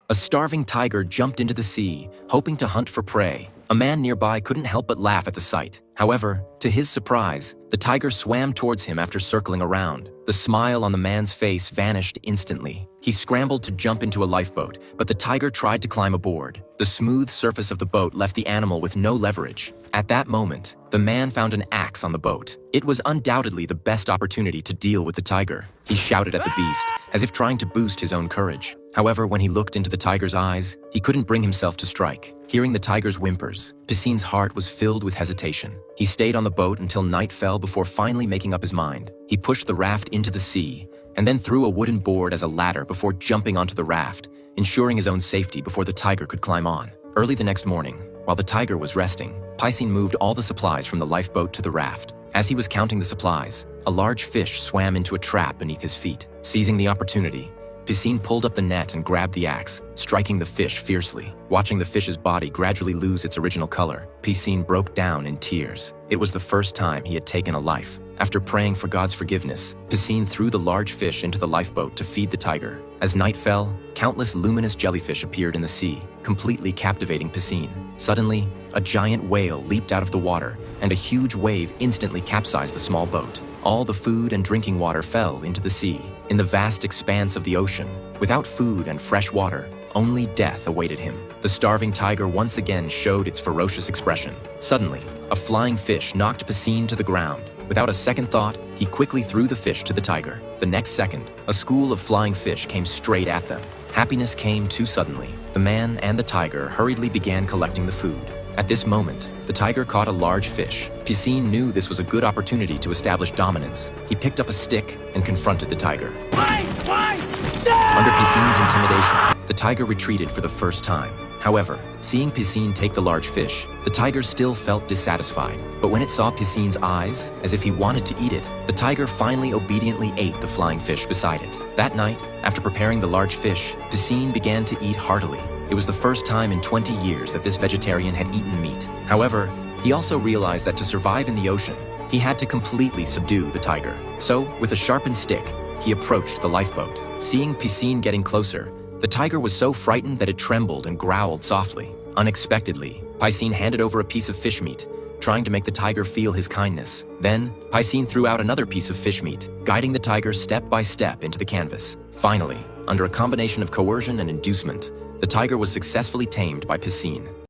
A starving tiger jumped into the sea, hoping to hunt for prey. A man nearby couldn't help but laugh at the sight. However, to his surprise, the tiger swam towards him after circling around. The smile on the man's face vanished instantly. He scrambled to jump into a lifeboat, but the tiger tried to climb aboard. The smooth surface of the boat left the animal with no leverage. At that moment, the man found an axe on the boat. It was undoubtedly the best opportunity to deal with the tiger. He shouted at the beast, as if trying to boost his own courage. However, when he looked into the tiger's eyes, he couldn't bring himself to strike. Hearing the tiger's whimpers, Piscine's heart was filled with hesitation. He stayed on the boat until night fell before finally making up his mind. He pushed the raft into the sea, and then threw a wooden board as a ladder before jumping onto the raft, ensuring his own safety before the tiger could climb on. Early the next morning, while the tiger was resting, Piscine moved all the supplies from the lifeboat to the raft. As he was counting the supplies, a large fish swam into a trap beneath his feet. Seizing the opportunity, Piscine pulled up the net and grabbed the axe, striking the fish fiercely. Watching the fish's body gradually lose its original color, Piscine broke down in tears. It was the first time he had taken a life. After praying for God's forgiveness, Piscine threw the large fish into the lifeboat to feed the tiger. As night fell, countless luminous jellyfish appeared in the sea, completely captivating Piscine. Suddenly, a giant whale leaped out of the water, and a huge wave instantly capsized the small boat. All the food and drinking water fell into the sea. In the vast expanse of the ocean, without food and fresh water, only death awaited him. The starving tiger once again showed its ferocious expression. Suddenly, a flying fish knocked Piscine to the ground. Without a second thought, he quickly threw the fish to the tiger. The next second, a school of flying fish came straight at them. Happiness came too suddenly. The man and the tiger hurriedly began collecting the food. At this moment, the tiger caught a large fish. Piscine knew this was a good opportunity to establish dominance. He picked up a stick and confronted the tiger. Under Piscine's intimidation, the tiger retreated for the first time. However, seeing Piscine take the large fish, the tiger still felt dissatisfied. But when it saw Piscine's eyes, as if he wanted to eat it, the tiger finally obediently ate the flying fish beside it. That night, after preparing the large fish, Piscine began to eat heartily. It was the first time in 20 years that this vegetarian had eaten meat. However, he also realized that to survive in the ocean, he had to completely subdue the tiger. So, with a sharpened stick, he approached the lifeboat. Seeing Piscine getting closer, the tiger was so frightened that it trembled and growled softly. Unexpectedly, Piscine handed over a piece of fish meat, trying to make the tiger feel his kindness. Then, Piscine threw out another piece of fish meat, guiding the tiger step by step into the canvas. Finally, under a combination of coercion and inducement, the tiger was successfully tamed by Piscine.